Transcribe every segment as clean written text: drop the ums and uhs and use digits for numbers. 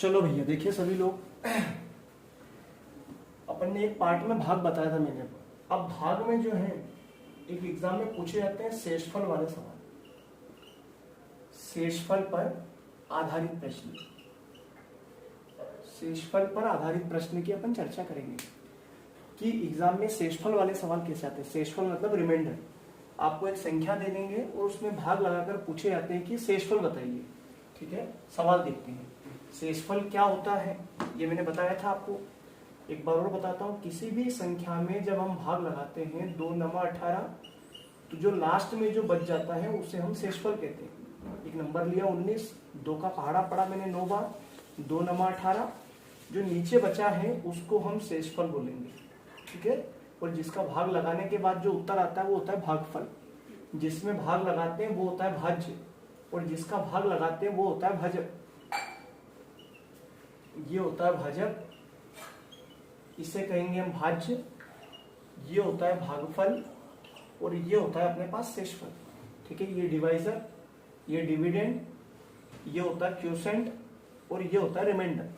चलो भैया देखिए सभी लोग, अपन ने एक पार्ट में भाग बताया था मैंने। अब भाग में जो है एक एग्जाम में पूछे जाते हैं शेषफल वाले सवाल, शेषफल पर आधारित प्रश्न। शेषफल पर आधारित प्रश्न की अपन चर्चा करेंगे कि एग्जाम में शेषफल वाले सवाल कैसे आते हैं। शेषफल मतलब रिमाइंडर, आपको एक संख्या दे देंगे और उसमें भाग लगाकर पूछे जाते हैं कि शेषफल बताइए। ठीक है, सवाल देखते हैं शेषफल क्या होता है। ये मैंने बताया था आपको, एक बार और बताता हूँ। किसी भी संख्या में जब हम भाग लगाते हैं 2 नंबर 18, तो जो लास्ट में जो बच जाता है उसे हम शेषफल कहते हैं। एक नंबर लिया 19, 2 का पहाड़ा पड़ा मैंने 9 बार, 2 नंबर 18, जो नीचे बचा है उसको हम शेषफल बोलेंगे। ठीक है, और जिसका भाग लगाने के बाद जो उत्तर आता है वो होता है भागफल। जिसमें भाग लगाते हैं वो होता है भाज्य, और जिसका भाग लगाते हैं वो होता है भाजक। ये होता है भाजक, इसे कहेंगे हम भाज्य। ये होता है भागफल और ये होता है अपने पास शेषफल। ठीक है, ये डिवाइजर, ये डिविडेंड, ये होता है क्वोशिएंट और ये होता है रिमाइंडर।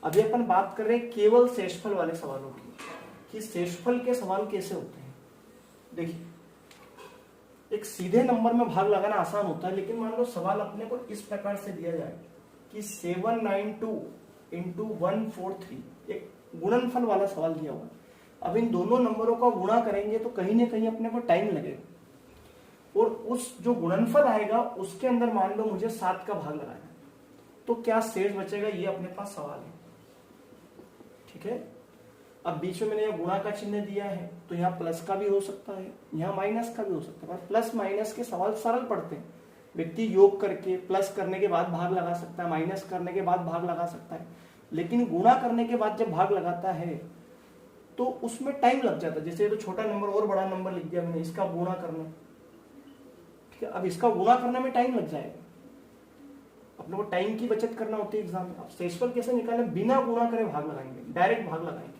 अभी अपन बात कर रहे हैं केवल शेषफल वाले सवालों की, कि शेषफल के सवाल कैसे होते हैं। देखिए, एक सीधे नंबर में भाग लगाना आसान होता है, लेकिन मान लो सवाल अपने को इस प्रकार से दिया जाए कि 792 इंटू 143, एक गुणनफल वाला सवाल दिया हुआ। अब इन दोनों नंबरों का गुणा करेंगे तो कहीं ना कहीं अपने को टाइम लगेगा, और उस जो गुणनफल आएगा उसके अंदर मान लो मुझे 7 का भाग लगाना है, तो क्या शेष बचेगा, ये अपने पास सवाल है। ठीक है, अब बीच में मैंने यह गुणा का चिन्ह दिया है, तो यहाँ प्लस का भी हो सकता है, यहाँ माइनस का भी हो सकता है। पर प्लस माइनस के सवाल सरल पड़ते हैं, व्यक्ति योग करके प्लस करने के बाद भाग लगा सकता है, माइनस करने के बाद भाग लगा सकता है। लेकिन गुणा करने के बाद जब भाग लगाता है तो उसमें टाइम लग जाता है। जैसे तो छोटा नंबर और बड़ा नंबर लिख दिया मैंने, इसका गुणा करना। ठीक है, अब इसका गुणा करने में टाइम लग जाएगा, अपने को टाइम की बचत करना होती है एग्जाम में। अब शेषफल कैसे निकालें, बिना गुणा करे भाग लगाएंगे, डायरेक्ट भाग लगाएंगे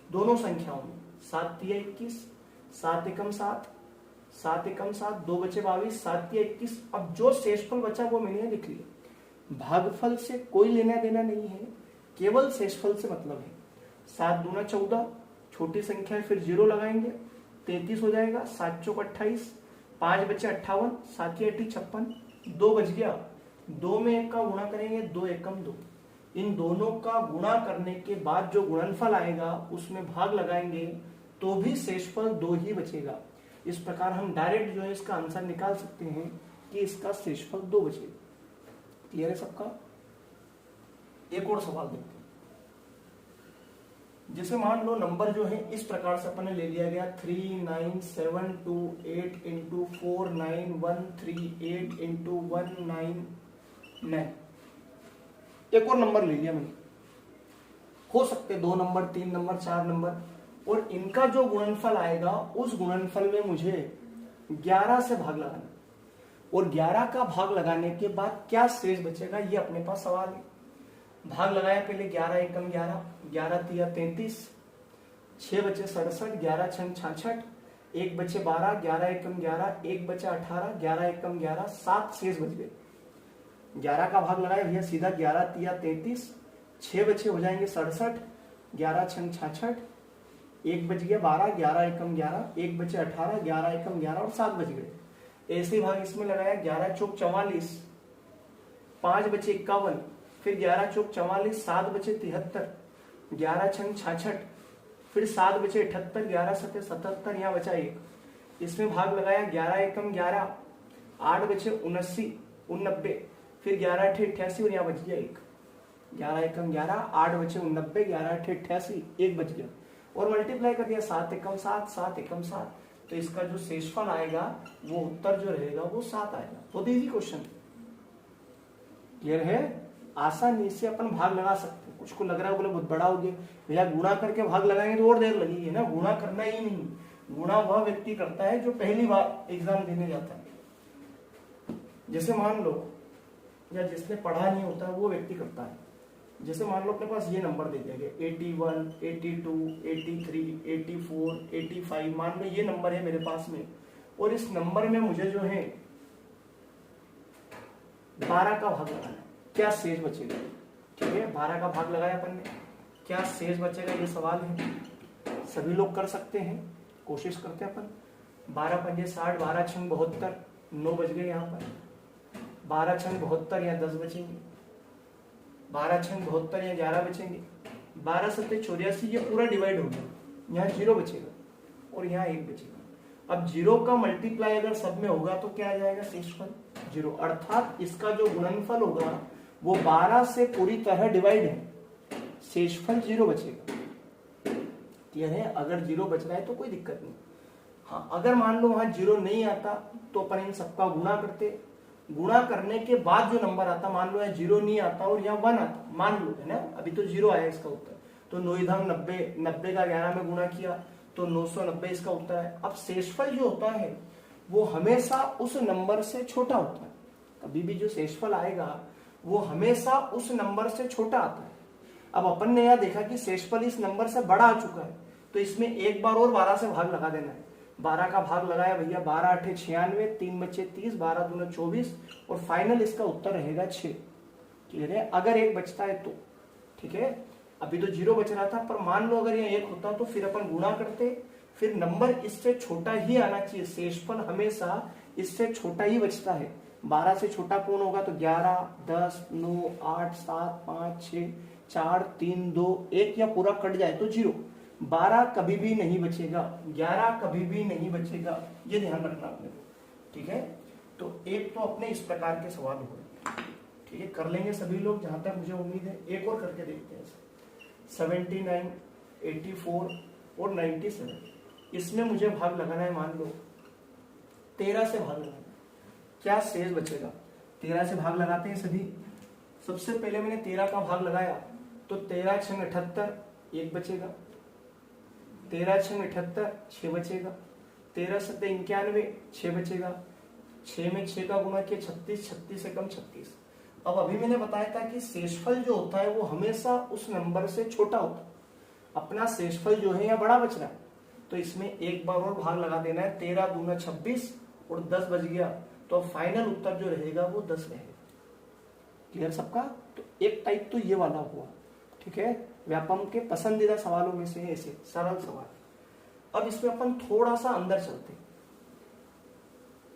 दोनों संख्याओं में। 7 तिया 21, 7 एकम 7, 7 एकम 7, 2 बचे 22, 7 तिया 21। अब जो शेषफल बचा वो मैंने लिख लिया। भागफल से कोई लेना देना नहीं है, केवल शेषफल से मतलब है। 7 दूना 14, छोटी संख्या है, फिर 0 लगाएंगे, 33 हो जाएगा। 7 चौक 28, 5 बचे 58, 7 की 8 56, 2 बच गया। 2 में 1 का गुणा करेंगे, 2 एकम 2। इन दोनों का गुणा करने के बाद जो गुणनफल आएगा उसमें भाग लगाएंगे तो भी शेषफल 2 ही बचेगा। इस प्रकार हम डायरेक्ट जो है इसका आंसर निकाल सकते हैं कि इसका शेषफल 2 बचेगा। क्लियर है सबका? एक और सवाल देखते हैं। जैसे मान लो नंबर जो है इस प्रकार से अपन ने ले लिया गया 3978 इंटू 49138 इंटू 199। एक और नंबर ले लिया मैंने, हो सकते 2 नंबर, 3 नंबर, 4 नंबर, और इनका जो गुणनफल आएगा उस गुणनफल में मुझे 11 से भाग लगाना, और 11 का भाग लगाने के बाद क्या शेष बचेगा ये अपने पास सवाल है। भाग लगाया पहले 11 एकम 11, 11 तिया 33, 6 बचे 67, 11 छंग 66, 1 बचे 12, 11 एकम 11, 1 बचे 18, 11 एकम 11, 7 शेष बच गए। 11 का भाग लगाया भैया सीधा, 11 तिया 33, 6 बचे हो जाएंगे 67, 11 छंग 66, 1 बच गया 12, 11 एकम 11, 1 बचे 18, 11 एकम 11 और 7 बच गए। ऐसे भाग इसमें लगाया, 11 चौक 44, 5 बचे 51, फिर 11 चौक 44, 7 बचे 73, 11 छंग 66, फिर 7 बचे 78, 11 सते 77, यहाँ बचा 1। इसमें भाग लगाया 11 एकम 11, 8 बचे 79, 89, फिर 11 अठे 88 और यहाँ बच गया 1। 11 एकम 11, 8 बचे 89, 11 अठे 88, 1 बच गया, और मल्टीप्लाई कर दिया 7 एकम 7, 7 एकम 7। तो इसका जो शेषफल आएगा वो उत्तर जो रहेगा वो 7 आएगा। बहुत इजी क्वेश्चन, क्लियर है? आसानी से अपन भाग लगा सकते हैं। कुछ को लग रहा है बोले बहुत बड़ा हो गया भैया, गुणा करके भाग लगाएंगे तो और देर लगेगी ना। गुणा करना ही नहीं, गुणा वह व्यक्ति करता है जो पहली बार एग्जाम देने जाता है। जैसे मान लो, या जिसने पढ़ा नहीं होता वो व्यक्ति करता है। जैसे मान लो अपने पास ये नंबर दे दिया गया 81, 82, 83, 84, 85, मान लो ये नंबर है मेरे पास में, और इस नंबर में मुझे जो है 12 का भाग लगाना है। क्या शेष बचेगा? ठीक है, 12 का भाग लगाया अपन ने, क्या शेष बचेगा, ये सवाल है। सभी लोग कर सकते हैं, कोशिश करते हैं अपन। 12 पंजे 60, 12 छंग 72, 9 बज गए यहाँ पर। 12 छंग 72 या 10 बचेंगे, 12 छंग 72 या 11 बचेंगे। 12 सत्ते 84, ये पूरा डिवाइड हो गया, यहाँ 0 बचेगा और यहाँ 1 बचेगा। अब 0 का मल्टीप्लाई अगर सब में होगा तो क्या आ जाएगा, शेषफल 0, अर्थात इसका जो गुणनफल होगा वो 12 से पूरी तरह डिवाइड है, शेषफल 0 बचेगा। क्लियर है, अगर 0 बच रहा है तो कोई दिक्कत नहीं। हाँ, अगर मान लो वहां 0 नहीं आता तो अपन इन सबका गुणा करते, गुणा करने के बाद जो नंबर आता, मान लो यहाँ 0 नहीं आता और यहाँ 1 आता, मान लो, है ना, अभी तो 0 आया इसका उत्तर, तो 9 90, 90 का 11 में गुणा किया तो 990 इसका उत्तर है। अब शेषफल जो होता है वो हमेशा उस नंबर से छोटा होता है, कभी भी जो शेषफल आएगा वो हमेशा उस नंबर से छोटा आता है। अब अपन ने यह देखा कि शेषफल इस नंबर से बड़ा आ चुका है, तो इसमें एक बार और 12 से भाग लगा देना है। 12 का भाग लगाया भैया, 12 8 96, 3 बचे 30, 12 दूना 24 और फाइनल इसका उत्तर रहेगा 6। क्लियर है, अगर 1 बचता है तो, ठीक है, अभी तो 0 बच रहा था, पर मान लो अगर ये 1 होता तो फिर अपन गुणा करते, फिर नंबर इससे छोटा ही आना चाहिए, शेषफल हमेशा इससे छोटा ही बचता है। 12 से छोटा कौन होगा, तो 11, 10, 9, 8, 7, 5, 6, 4, 3, 2, 1 या पूरा कट जाए तो 0। 12 कभी भी नहीं बचेगा, 11 कभी भी नहीं बचेगा, ये ध्यान रखना आपने, ठीक है। तो एक तो अपने इस प्रकार के सवाल हो गए, ठीक है, कर लेंगे सभी लोग जहां तक मुझे उम्मीद है। एक और करके देखते हैं, 79, 84 और 97, इसमें मुझे भाग लगाना है, मान लो 13 से भाग लगाना है, क्या शेष बचेगा। 13 से भाग लगाते हैं सभी। सबसे पहले मैंने 13 का भाग लगाया तो 13 छंग 78, 1 बचेगा, 13 छंग 78, 6 बचेगा, 13 सत्ते 91, 6 बचेगा, 6 में 6 का गुणा किया 36, 36 से कम 36। अब अभी मैंने बताया था कि शेषफल जो होता है वो हमेशा उस नंबर से छोटा होता है, अपना शेषफल जो है या बड़ा बच रहा है, तो इसमें एक बार और भाग लगा देना है। 13 दूना 26 और 10 बच गया, तो फाइनल उत्तर जो रहेगा वो 10 रहेगा। क्लियर सबका। तो एक टाइप तो ये वाला हुआ, ठीक है, व्यापम के पसंदीदा सवालों में से ऐसे सरल सवाल। अब इसमें अपन थोड़ा सा अंदर चलते।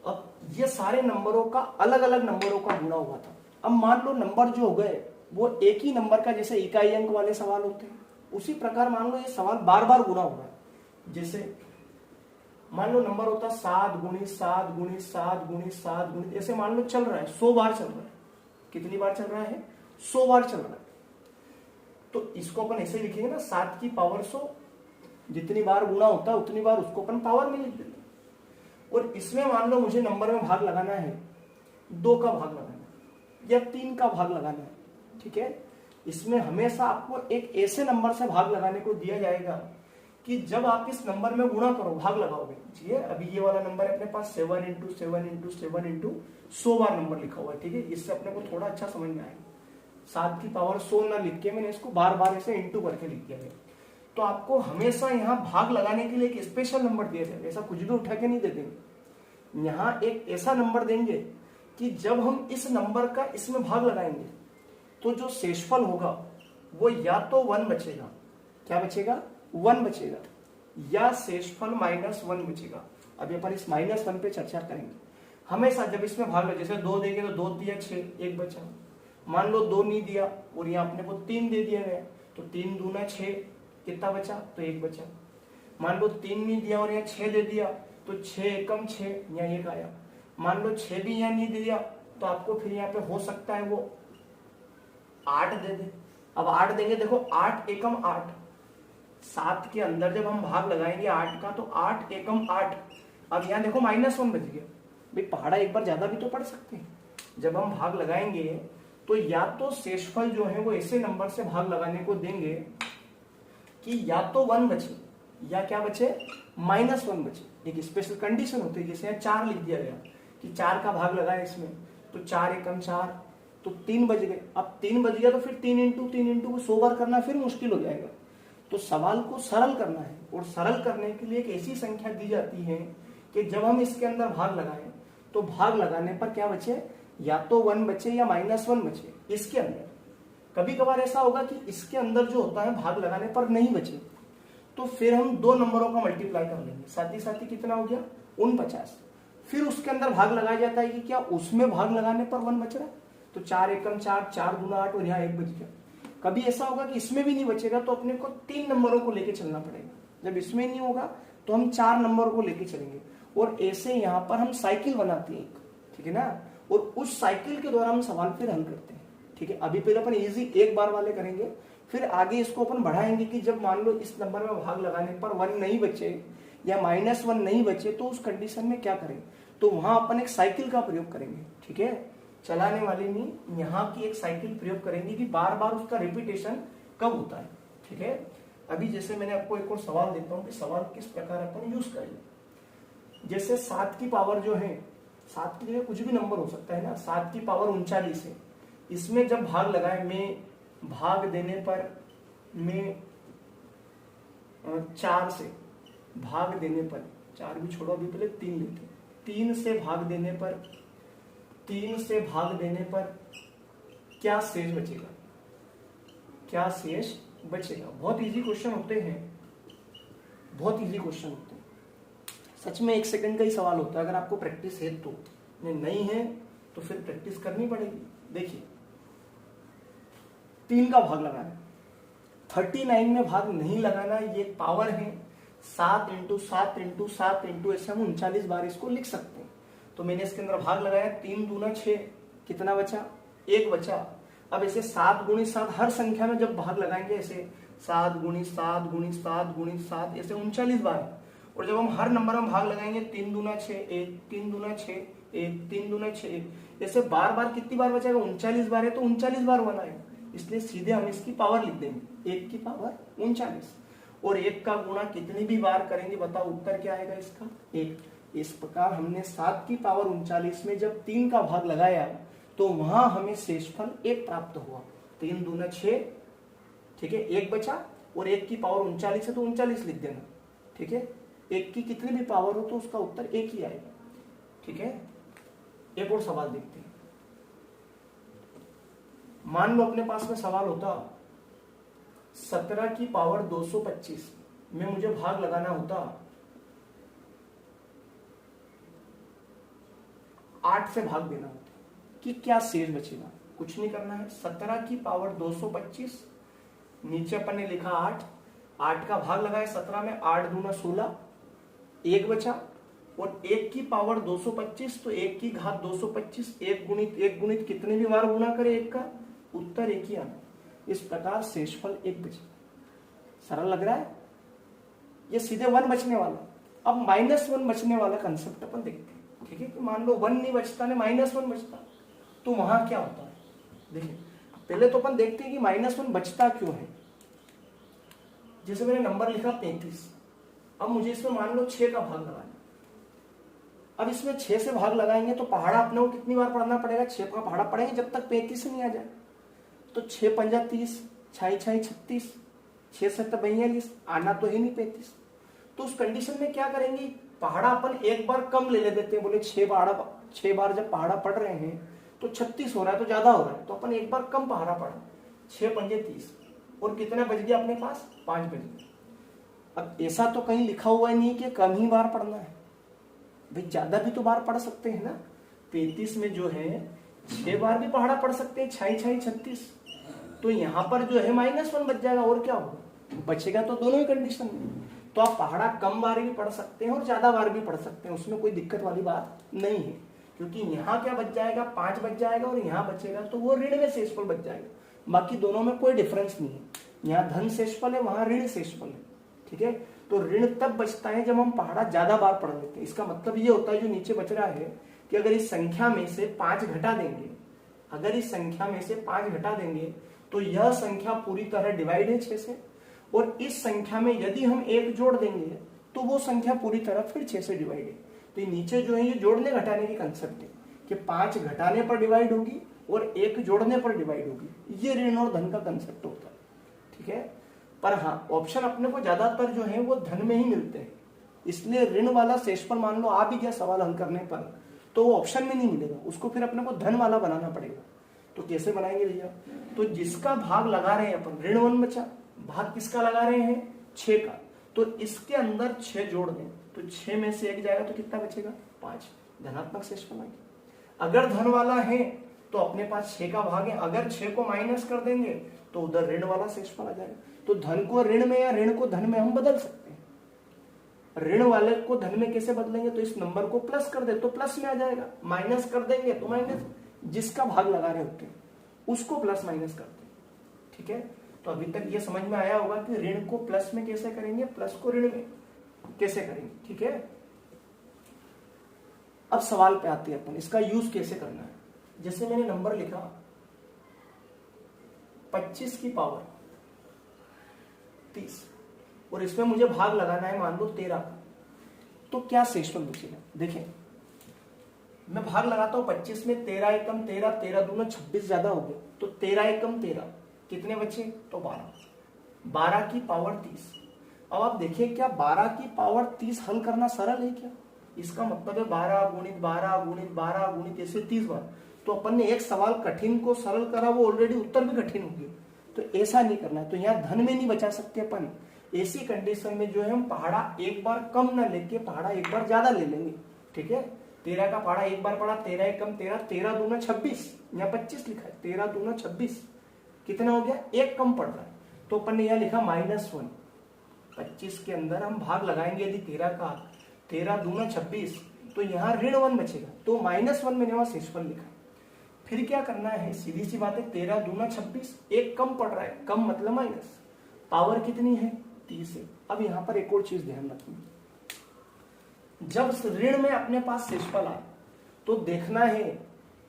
अब ये सारे नंबरों का अलग अलग नंबरों का गुणा हुआ था। अब मान लो नंबर जो हो गए वो एक ही नंबर का, जैसे इकाई अंक वाले सवाल होते हैं, उसी प्रकार मान लो ये सवाल बार बार गुणा हो रहा है। जैसे मान लो नंबर होता 7 गुणित 7 गुणित 7 गुणित 7 गुणित, ऐसे मान लो चल रहा है, 100 बार चल रहा है। कितनी बार चल रहा है, 100 बार चल रहा है। तो इसको अपन ऐसे लिखेंगे ना, 7 की पावर 100, जितनी बार गुणा होता है उतनी बार उसको अपन पावर में लिख देते। और इसमें मान लो मुझे नंबर में भाग लगाना है, 2 का भाग लगाना है या 3 का भाग लगाना है, ठीक है। इसमें हमेशा आपको एक ऐसे नंबर से भाग लगाने को दिया जाएगा कि जब आप इस नंबर में गुणा करो, भाग लगाओगे, ठीक है। अभी ये वाला नंबर है अपने पास 7 × 7 × 7 × 100 बार नंबर लिखा हुआ है, ठीक है। इससे अपने को थोड़ा अच्छा समझ में आएगा। 7 की पावर 100 ना लिख के मैंने इसको बार बार ऐसे इंटू करके लिख दिया है। तो आपको हमेशा यहाँ भाग लगाने के लिए एक स्पेशल नंबर दिया जाएगा, ऐसा कुछ भी उठा के नहीं दे देंगे। यहाँ एक ऐसा नंबर देंगे कि जब हम इस नंबर का इसमें भाग लगाएंगे तो जो शेषफल होगा वो या तो 1 बचेगा, क्या बचेगा, 1 बचेगा, या शेषफल -1 बचेगा। अभी अपन इस -1 पे चर्चा करेंगे। हमेशा जब इसमें भाग लगे, जैसे 2 देंगे तो 2 दिया 6, 1 बचा। मान लो 2 नहीं दिया और यहाँ अपने को 3 दे दिया गया, तो 3 दूना 6, कितना बचा, तो 1 बचा। मान लो 3 नहीं दिया और यहाँ 6 दे दिया, तो 6 एकम 6, यहाँ 1 आया। मान लो 6 भी यहाँ नहीं दिया तो आपको फिर यहाँ पे हो सकता है वो 8 दे दे। अब 8 देंगे, देखो 8 एकम 8, 7 के अंदर जब हम भाग लगाएंगे 8 का, तो 8 एकम 8। अब यहाँ देखो -1 बच गया। भाई पहाड़ा एक बार ज्यादा भी तो पढ़ सकते हैं। जब हम भाग लगाएंगे तो या तो शेषफल जो है वो ऐसे नंबर से भाग लगाने को देंगे कि या तो 1 बचे या क्या बचे, -1 बचे। एक स्पेशल कंडीशन होती है, जैसे 4 लिख दिया गया कि 4 का भाग लगाया इसमें, तो 4 एकम 4, तो 3 बज गए। अब 3 बज गया तो फिर 3 × 3 × 100 बार करना फिर मुश्किल हो जाएगा। तो सवाल को सरल करना है, और सरल करने के लिए एक ऐसी संख्या दी जाती है कि जब हम इसके अंदर भाग लगाएं तो भाग लगाने पर क्या बचे, या तो 1 बचे या -1 बचे इसके अंदर। कभी कभार ऐसा होगा कि इसके अंदर जो होता है भाग लगाने पर नहीं बचे, तो फिर हम 2 नंबरों का मल्टीप्लाई कर लेंगे, साथ ही कितना हो गया 49। फिर उसके अंदर भाग लगाया जाता है कि क्या उसमें भाग लगाने पर 1 बच रहा है, तो 4 एकम 4, 4 दूना 8 और यहाँ 1 बच गया। कभी ऐसा होगा कि इसमें भी नहीं बचेगा, तो अपने को 3 नंबरों को लेके चलना पड़ेगा। जब इसमें नहीं होगा तो हम 4 नंबर को लेके चलेंगे, और ऐसे यहाँ पर हम साइकिल बनाते हैं, ठीक है ना, और उस साइकिल के द्वारा हम सवाल फिर हल करते हैं। ठीक है, अभी पहले अपन इजी एक बार वाले करेंगे, फिर आगे इसको अपन बढ़ाएंगे कि जब मान लो इस नंबर में भाग लगाने पर 1 नहीं बचे या -1 नहीं बचे, तो उस कंडीशन में क्या करें, तो वहां अपन एक साइकिल का प्रयोग करेंगे। ठीक है, चलाने वाले में यहाँ की एक साइकिल प्रयोग करेंगे कि बार बार उसका रिपीटेशन कब होता है। ठीक है, अभी जैसे मैंने आपको एक और सवाल देता हूँ कि सवाल किस प्रकार अपन यूज करेंगे। जैसे 7 की पावर जो है, 7 की जगह कुछ भी नंबर हो सकता है ना, 7 की पावर 39 है, इसमें जब भाग लगाए में भाग देने पर में 4 से भाग देने पर, 4 भी छोड़ो अभी पहले 3 लेते, 3 से भाग देने पर, 3 से भाग देने पर क्या शेष बचेगा, क्या शेष बचेगा। बहुत इजी क्वेश्चन होते हैं, बहुत इजी क्वेश्चन होते हैं, सच में 1 सेकंड का ही सवाल होता है। अगर आपको प्रैक्टिस है तो, नहीं है तो फिर प्रैक्टिस करनी पड़ेगी। देखिए 3 का भाग लगाना, 39 में भाग नहीं लगाना, ये पावर है, 7 × 7 × 7 × ऐसे हम 39 बार इसको लिख सकते हैं। तो मैंने इसके अंदर भाग लगाया, 3 दूना 6, कितना बचा 1 बचा। अब ऐसे 7 × 7 हर संख्या में जब भाग लगाएंगे, ऐसे 7 × 7 × 7 × 7 ऐसे 39 बार, और जब हम हर नंबर में भाग लगाएंगे 3 दूना 6 1, 3 दूना 6 1, 3 दूना 6 1, ऐसे बार बार कितनी बार बचेगा, 39 बार है तो 39 बार 1 आएगा, इसलिए सीधे हम इसकी पावर लिख देंगे, 1 की पावर 39, और 1 का गुणा कितनी भी बार करेंगे, बताओ उत्तर क्या आएगा इसका 1। इस प्रकार हमने 7 की पावर 39 में जब 3 का भाग लगाया तो वहां हमें शेषफल 1 प्राप्त हुआ, 3 दूना 6, ठीक है, 1 बचा, और 1 की पावर 39 है तो 39 लिख देना। ठीक है, 1 की कितनी भी पावर हो तो उसका उत्तर 1 ही आएगा। ठीक है, एक और सवाल देखते हैं। मान लो अपने पास में सवाल होता 17 की पावर 225 में मुझे भाग लगाना होता 8 से भाग देना होता, कि क्या शेष बचेगा। कुछ नहीं करना है, 17 की पावर 225, नीचे अपन ने लिखा 8 का भाग लगाया 17 में, 8 दूना 16, 1 बचा, और 1 की पावर 225, तो 1 की घात 225, 1 गुणित कितने भी बार गुणा करे 1 का, उत्तर 1 ही आना। इस प्रकार शेषफल 1 बचेगा। सरल लग रहा है, ये सीधे 1 बचने वाला। अब -1 बचने वाला कंसेप्ट अपन देखते हैं। ठीक है, कि मान लो 1 नहीं बचता ने -1 बचता, तो वहां क्या होता है। देखिए पहले तो अपन देखते हैं कि -1 बचता क्यों है। जैसे मैंने नंबर लिखा 35, अब मुझे इसमें मान लो 6 का भाग लगाना। अब इसमें 6 से भाग लगाएंगे तो पहाड़ा अपने को कितनी बार पढ़ना पड़ेगा, 6 का पहाड़ा पढ़ेंगे जब तक 35 से नहीं आ जाए। तो 6 पंजा 30, 6 6 36, 6 7 42, आना तो है नहीं 35। तो उस कंडीशन में क्या करेंगे, पहाड़ा अपन एक बार कम ले देते हैं। बोले 6 बार जब पहाड़ा पढ़ रहे हैं तो 36 हो रहा है, तो ज्यादा हो रहा है, तो अपन एक बार कम पहाड़ा पढ़ा, 6 पंजे 30, और कितना बच गया अपने पास, 5 बच गया। अब ऐसा तो कहीं लिखा हुआ नहीं कि कम ही बार पढ़ना है, भाई ज्यादा भी तो बार पढ़ सकते हैं ना। 35 में जो है 6 बार भी पहाड़ा पढ़ सकते हैं, 6 6 36, तो यहाँ पर जो है -1 बच जाएगा, और क्या होगा, बचेगा तो दोनों ही कंडीशन में। तो आप पहाड़ा कम बार भी पढ़ सकते हैं और ज्यादा बार भी पढ़ सकते हैं, उसमें कोई दिक्कत वाली बात नहीं है, क्योंकि यहाँ क्या बच जाएगा, 5 बच जाएगा, और यहाँ बचेगा तो वो ऋण में शेषफल बच जाएगा। बाकी दोनों में कोई डिफरेंस नहीं है, यहाँ धन शेषफल है, वहां ऋण शेषफल है। ठीक है, तो ऋण तब बचता है जब हम पहाड़ा ज्यादा बार पढ़ लेते हैं। इसका मतलब ये होता है जो नीचे बच रहा है कि अगर इस संख्या में से 5 घटा देंगे, अगर इस संख्या में से 5 घटा देंगे तो यह संख्या पूरी तरह डिवाइड है 6 से, और इस संख्या में यदि हम 1 जोड़ देंगे तो वो संख्या पूरी तरह फिर 6 से डिवाइड है। तो ये नीचे जो है ये जोड़ने घटाने की कंसेप्ट है कि 5 घटाने पर डिवाइड होगी और 1 जोड़ने पर डिवाइड होगी, ये ऋण और धन का कंसेप्ट होता है। ठीक है, पर हाँ ऑप्शन अपने को ज्यादातर जो है वो धन में ही मिलते हैं, इसलिए ऋण वाला शेषफल मान लो आ भी गया सवाल हल करने पर तो वो ऑप्शन में नहीं मिलेगा, उसको फिर अपने को धन वाला बनाना पड़ेगा। तो कैसे बनाएंगे भैया, तो जिसका भाग लगा रहे हैं अपन, ऋण 1 बचा, भाग किसका लगा रहे हैं 6 का, तो इसके अंदर 6 जोड़ दें तो 6 में से 1 जाएगा तो कितना बचेगा 5, धनात्मक शेषफल आएगा। अगर धन वाला है तो अपने पास 6 का भाग है, अगर 6 को माइनस कर देंगे तो उधर ऋण वाला शेषफल आ जाएगा। तो धन को ऋण में या ऋण को धन में हम बदल सकते हैं। ऋण वाले को धन में कैसे बदलेंगे, तो इस नंबर को प्लस कर दे तो प्लस में आ जाएगा, माइनस कर देंगे तो माइनस, जिसका भाग लगा रहे होते हैं उसको प्लस माइनस करते हैं। ठीक है, तो अभी तक ये समझ में आया होगा कि ऋण को प्लस में कैसे करेंगे, प्लस को ऋण में कैसे करेंगे। ठीक है, अब सवाल पे आते हैं अपन, इसका यूज कैसे करना है। जैसे मैंने नंबर लिखा 25 की पावर 30 और इसमें मुझे भाग लगाना है मान लो 13 का, तो क्या शेषफल बचेगा। देखिए मैं भाग लगाता हूं 25 में, 13 एकम 13, 13 दूना 26 ज्यादा हो गया, तो 13 एकम 13 कितने बचे, तो 12, 12 की पावर 30। अब आप देखिए क्या 12 की पावर 30 हल करना सरल है क्या, इसका मतलब है 12 गुणित 12 गुणित 12 गुणित ऐसे 30 बार। तो अपन ने एक सवाल कठिन को सरल करा, वो ऑलरेडी उत्तर भी कठिन हो गया, तो ऐसा नहीं करना है। तो यहाँ धन में नहीं बचा सकते अपन, ऐसी कंडीशन में जो है हम पहाड़ा एक बार कम ना लेके पहाड़ा एक बार ज्यादा ले लेंगे। ठीक है, 13 का पहाड़ा एक बार पड़ा, 13 एकम 13, 13 दूना 26, यहाँ 25 लिखा है, 13 दूना 26 कितना हो गया, एक कम पड़ रहा है, तो अपन ने यहाँ लिखा -1। 25 के अंदर हम भाग लगाएंगे यदि 13 का, 13 दूना 26, तो यहाँ ऋण 1 बचेगा, तो -1 मैंने वहां शेषफल लिखा। फिर क्या करना है, सीधी सी बात है, 13 दूना 26, एक कम पड़ रहा है, कम मतलब माइनस, पावर कितनी है 30 है। अब यहाँ पर एक और चीज ध्यान रखनी, जब ऋण में अपने पास शेषफल आए तो देखना है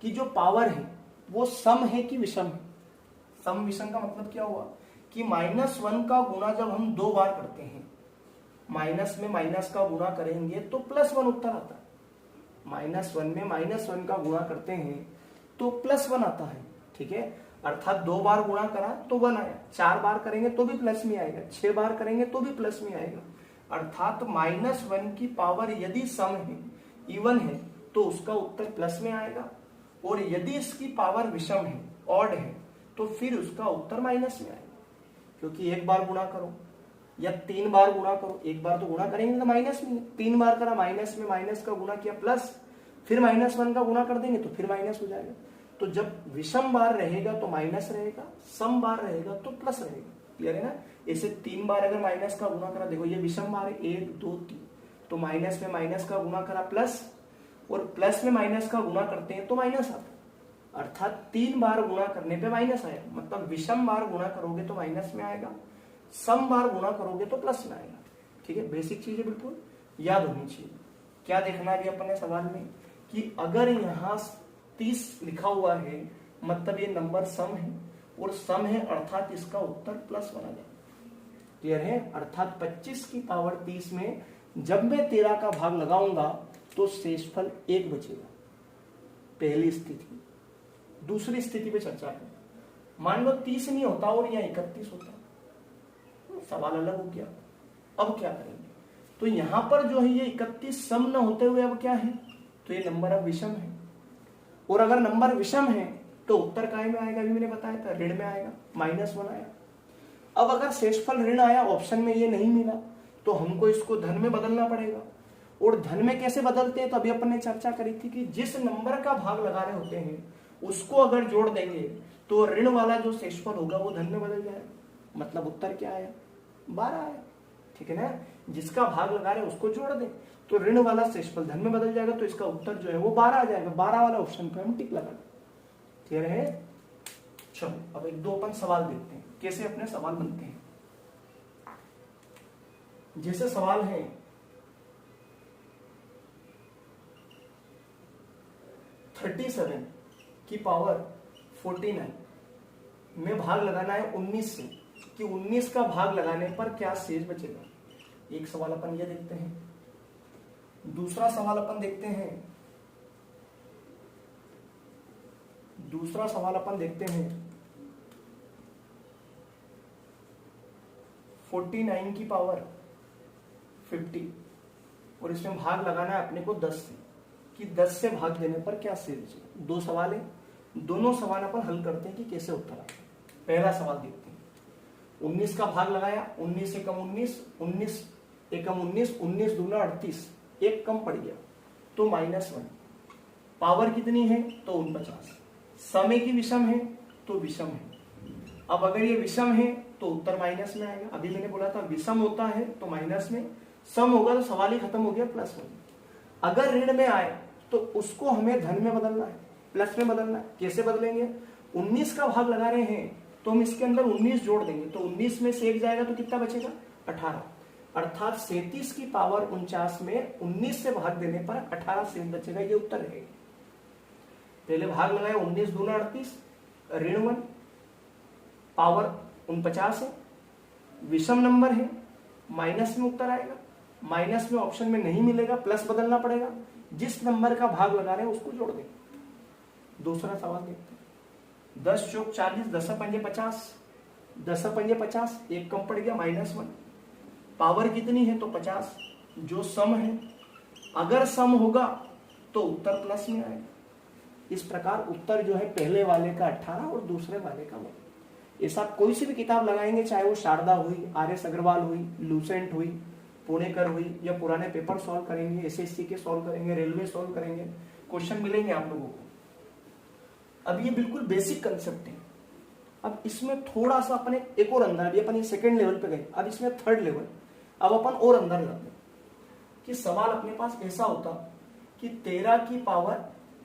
कि जो पावर है वो सम है कि विषम है। सम विषम का मतलब क्या हुआ कि -1 का गुणा जब हम 2 बार करते हैं, माइनस में माइनस का गुणा करेंगे तो +1 उत्तर आता है, -1 में -1 का गुणा करते हैं तो +1 आता है। ठीक है, अर्थात 2 बार गुणा करा तो 1 आया, 4 बार करेंगे तो भी प्लस में आएगा, 6 बार करेंगे तो भी प्लस में आएगा। अर्थात -1 की पावर यदि सम है, इवन है, तो उसका उत्तर प्लस में आएगा, और यदि इसकी पावर विषम है, ऑड है, तो फिर उसका उत्तर माइनस में आएगा। क्योंकि एक बार गुणा करो या 3 बार गुणा करो, एक बार तो गुणा करेंगे तो माइनस में, 3 बार करा माइनस में माइनस का गुणा किया प्लस, फिर -1 का गुणा कर देंगे तो फिर माइनस हो जाएगा। तो जब विषम बार रहेगा तो माइनस रहेगा, सम बार रहेगा तो प्लस रहेगा। क्लियर है ना, ऐसे 3 बार अगर माइनस का गुणा करा, देखो ये विषम बार है 1 2 3, तो माइनस में माइनस का गुणा करा प्लस, और प्लस में माइनस का गुणा करते हैं तो माइनस आता है। अर्थात 3 बार गुणा करने पे माइनस आएगा, मतलब विषम बार गुणा करोगे तो माइनस में आएगा, सम बार गुणा करोगे तो प्लस में आएगा। ठीक है, बेसिक चीज है, बिल्कुल याद होनी चाहिए। क्या देखना है अभी अपन ने सवाल में कि अगर यहाँ 30 लिखा हुआ है मतलब ये नंबर सम है, और सम है अर्थात इसका उत्तर +1 आ जाएगा। क्लियर है, अर्थात 25 की पावर 30 में जब मैं 13 का भाग लगाऊंगा तो शेषफल 1 बचेगा, पहली स्थिति। दूसरी स्थिति पे चर्चा करें, मान लो 30 नहीं होता और यहाँ 31 होता, सवाल अलग हो गया। अब क्या करेंगे, तो यहां पर जो है ये 31 सम न होते हुए अब क्या है, तो ये नंबर अब विषम है, और अगर नंबर विषम है तो उत्तर काय में आएगा, अभी मैंने बताया था ऋण में आएगा, -1 आया। अब अगर शेषफल ऋण आया, ऑप्शन में ये नहीं मिला, तो हमको इसको धन में बदलना पड़ेगा। और धन में कैसे बदलते हैं, तो अभी अपन ने चर्चा करी थी कि जिस नंबर का भाग लगा रहे होते हैं उसको अगर जोड़ देंगे तो ऋण वाला जो शेषफल होगा वो धन में बदल जाएगा। मतलब उत्तर क्या आया, 12 आया। ठीक है ना, जिसका भाग लगा रहे उसको जोड़ दें तो ऋण वाला शेषफल धन में बदल जाएगा, तो इसका उत्तर जो है वो 12 आ जाएगा। 12 वाला ऑप्शन पे हम टिक लगा दें। क्लियर है, चलो अब 1-2 अपन सवाल देखते हैं कैसे अपने सवाल बनते हैं। जैसे सवाल है 37 की पावर 49 में भाग लगाना है 19 से, कि 19 का भाग लगाने पर क्या शेष बचेगा। एक सवाल अपन ये देखते हैं। दूसरा सवाल अपन देखते हैं 49 की पावर 50 और इसमें भाग लगाना है अपने को 10 से, कि 10 से भाग देने पर क्या शेष बचेगा। 2 सवाल है, दोनों सवाल अपन हल करते हैं कि कैसे उत्तर आए। पहला सवाल देखते हैं। 19 का भाग लगाया, 19 एकम 19, 19 एकम 19, 19 दूना 38, एक कम पड़ गया तो -1। पावर कितनी है तो 49। समय की विषम है तो विषम है। अब अगर ये विषम है तो उत्तर माइनस में आएगा। अभी मैंने बोला था विषम होता है तो माइनस में, सम होगा तो सवाल ही खत्म हो गया, +1। अगर ऋण में आए तो उसको हमें धन में बदलना है, प्लस में बदलना है। कैसे बदलेंगे? 19 का भाग लगा रहे हैं तो हम इसके अंदर 19 जोड़ देंगे तो 19 में से 1 जाएगा तो कितना बचेगा? 18। अर्थात 37 की पावर 49 में 19 से भाग देने पर 18 शेष बचेगा। ये उत्तर है। पहले भाग लगाया 19 दूना 38, ऋण 1, पावर 49 है, विषम नंबर है, माइनस में उत्तर आएगा। माइनस में ऑप्शन में नहीं मिलेगा, प्लस बदलना पड़ेगा। जिस नंबर का भाग लगा रहे हैं उसको जोड़ देंगे। दूसरा सवाल देखते हैं। 10 चौक 40, 10 पंजे 50, 10 पंजे 50, एक कम पड़ गया -1। पावर कितनी है तो 50, जो सम है। अगर सम होगा तो उत्तर प्लस में आएगा। इस प्रकार उत्तर जो है पहले वाले का 18 और दूसरे वाले का 1। ऐसा कोई सी भी किताब लगाएंगे, चाहे वो शारदा हुई, RS अग्रवाल हुई, लूसेंट हुई, पुणेकर हुई, या पुराने पेपर सॉल्व करेंगे, SSC के सॉल्व करेंगे, रेलवे सॉल्व करेंगे, क्वेश्चन मिलेंगे आप लोगों को। अब ये बिल्कुल बेसिक कंसेप्ट है। अब इसमें थोड़ा सा अपने एक और अंदर, अभी अपन सेकंड लेवल पे गए, अब इसमें थर्ड लेवल। अब अपन और अंदर जाते हैं कि सवाल अपने पास ऐसा होता कि 13 की पावर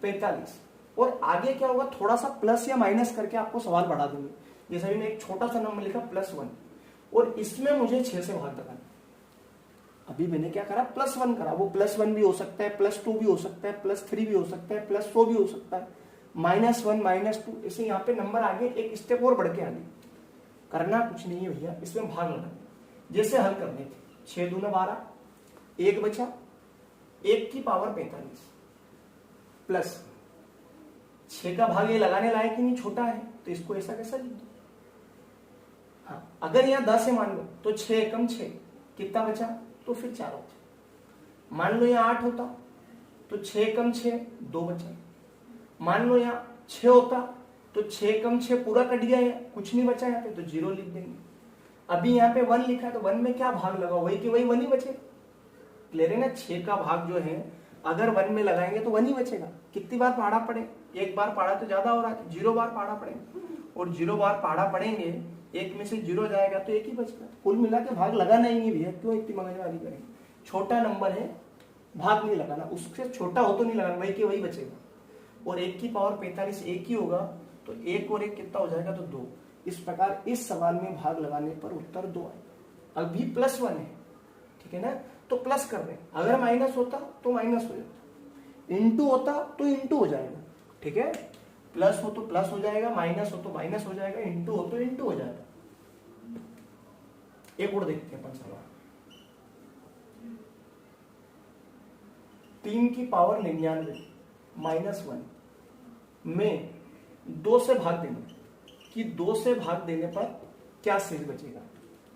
45, और आगे क्या होगा, थोड़ा सा प्लस या माइनस करके आपको सवाल बढ़ा दूंगी। जैसे अभी मैं एक छोटा सा नंबर लिखा +1, और इसमें मुझे 6 से भाग लगाना। अभी मैंने क्या करा, +1 करा। वो +1 भी हो सकता है, +2 भी हो सकता है, +3 भी हो सकता है, +100 भी हो सकता है, -1 -2, ऐसे यहाँ पे नंबर आगे एक स्टेप और बढ़ के आगे। करना कुछ नहीं है भैया, इसमें भाग लगाना। जैसे हल करने थे, 6 दूना 12, 1 बचा, 1 की पावर 45 प्लस 6 का भाग ये लगाने लायक ही नहीं, छोटा है, तो इसको ऐसा कैसा लिख दो। हाँ, अगर यहाँ 10 है मान लो तो 6 एकम 6, कितना बचा, तो फिर 4 बचा। मान लो यहाँ 8 होता तो 6 एकम 6, 2 बचा। मान लो यहाँ 6 होता तो 6 एकम 6 पूरा कट गया है, कुछ नहीं बचा यहाँ पे, तो 0 लिख देंगे। अभी यहाँ पे 1 लिखा है तो 1 में क्या भाग लगा, वही कि वही 1 ही बचे। क्लियर है ना? 6 का भाग जो है अगर 1 में लगाएंगे तो 1 ही बचेगा। कितनी बार पढ़ा पड़े, एक बार पढ़ा तो ज्यादा हो रहा है, 0 बार पढ़ा पड़ेगा, और 0 बार पढ़ा पड़ेंगे, एक में से 0 जाएगा तो 1 ही बचेगा। कुल मिला के भाग लगाना ही नहीं भैया, क्यों इतनी मगजमारी करेंगे। छोटा नंबर है, भाग नहीं लगाना, उससे छोटा हो तो नहीं लगाना, वही के वही बचेगा। और 1 की पावर 45 1 ही होगा, तो 1 और 1 कितना हो जाएगा, तो 2। इस प्रकार इस सवाल में भाग लगाने पर उत्तर 2 आएगा। अभी +1 है, ठीक है ना, तो प्लस कर रहे हैं। अगर माइनस होता तो माइनस हो जाता, इंटू होता तो इंटू हो जाएगा, ठीक है। प्लस हो तो प्लस हो जाएगा, माइनस हो तो माइनस हो जाएगा, इंटू हो तो इंटू हो जाएगा। एक और देखते हैं अपन सवाल। 3 की पावर 99 -1 में 2 से भाग देने कि 2 से भाग देने पर क्या शेष बचेगा।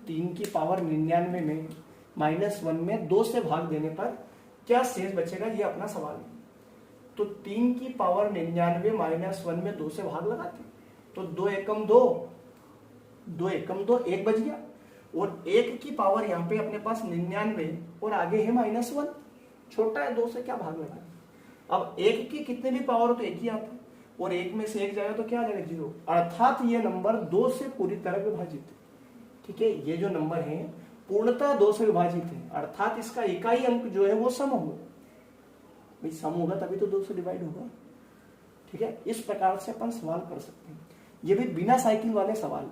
3 की पावर 99 में -1 में 2 से भाग देने पर क्या शेष बचेगा, ये अपना सवाल है। तो 3 की पावर 99 -1 में 2 से भाग लगाते, तो 2 एकम 2, 2 एकम 2, 1 बच गया। और 1 की पावर यहाँ पे अपने पास 99 और आगे है -1, छोटा है, 2 से क्या भाग लगाना। अब 1 की कितने भी पावर हो तो 1 ही आता है, और 1 में से 1 जाएगा तो क्या आ जाएगा, 0। अर्थात ये नंबर 2 से पूरी तरह विभाजित है, ठीक है। ये जो नंबर है पूर्णतः 2 से विभाजित है, अर्थात इसका इकाई अंक जो है वो सम होगा। भाई सम होगा तभी तो 2 से डिवाइड होगा, ठीक है। इस प्रकार से अपन सवाल कर सकते हैं, ये भी बिना साइकिल वाले सवाल।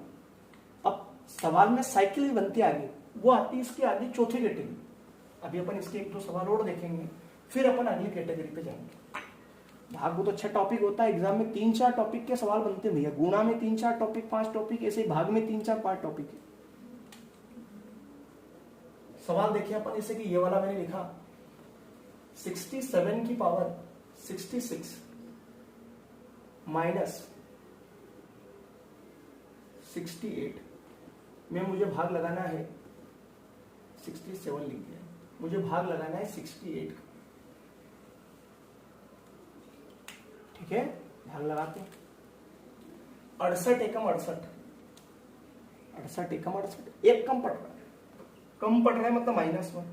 अब सवाल में साइकिल भी बनती आगे, वो आती है इसके आगे चौथी कैटेगरी। अभी अपन इसके 1-2 सवाल और देखेंगे, फिर अपन अगली कैटेगरी पे जाएंगे। भाग बहुत अच्छा टॉपिक होता है, एग्जाम में 3-4 टॉपिक के सवाल बनते हैं भैया। गुणा में 3-4 टॉपिक, 5 टॉपिक, ऐसे भाग में 3-4 5 टॉपिक है। सवाल देखिए अपन, जैसे कि ये वाला मैंने लिखा 67 की पावर 66 -68 में मुझे भाग लगाना है 67 लिख दिया, मुझे भाग लगाना है 68 का, ठीक है। भाग लगाते हैं, 68 एकम 68, 68 एकम 68, एक कम पड़ रहा है, कम पड़ रहा है मतलब -1।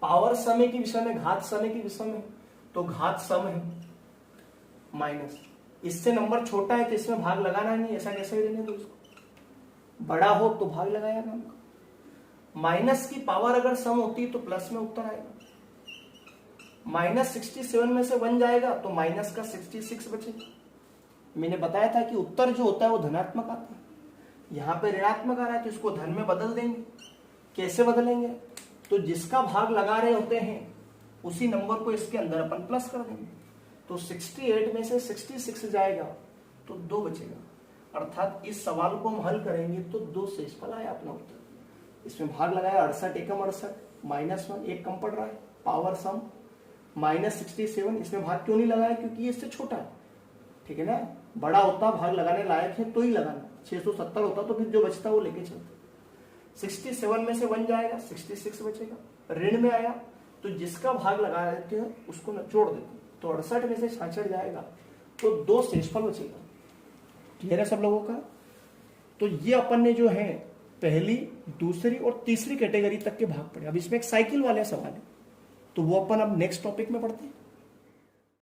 पावर समय के विषय में, घात समय के विषय में, तो घात सम है माइनस, इससे नंबर छोटा है तो इसमें भाग लगाना नहीं, ऐसा कैसे देने दो उसको, बड़ा हो तो भाग लगाया ना हमको। माइनस की पावर अगर सम होती तो प्लस में उत्तर आएगा, -67 में से 1 जाएगा तो माइनस का 66 बचेगा। मैंने बताया था कि उत्तर जो होता है वो धनात्मक आता है, यहाँ पे ऋणात्मक आ रहा है तो इसको धन में बदल देंगे। कैसे बदलेंगे, तो जिसका भाग लगा रहे होते हैं उसी नंबर को इसके अंदर अपन प्लस कर देंगे, तो 68 में से 66 जाएगा तो 2 बचेगा। अर्थात इस सवाल को हम हल करेंगे तो 2 शेषफल आया अपना उत्तर। इसमें भाग लगाया 68 एकम 68, -1 एक कम पड़ रहा है, पावर सम -67, इसमें भाग क्यों नहीं लगाया, क्योंकि ये इससे छोटा है, ठीक है ना। बड़ा होता भाग लगाने लायक है तो ही लगाना, 670 होता तो फिर जो बचता वो लेके चलते। 67 में से 1 जाएगा, 66 बचेगा। ऋण में आया तो जिसका भाग लगा देते हैं उसको जोड़ देते हैं, तो 68 में से 66 जाएगा तो 2 शेषफल बचेगा। क्लियर है सब लोगों का। तो ये अपन ने जो है पहली, दूसरी और तीसरी कैटेगरी तक के भाग पढ़े। अब इसमें एक साइकिल वाले सवाल है तो वो अपन अब नेक्स्ट टॉपिक में पढ़ते हैं।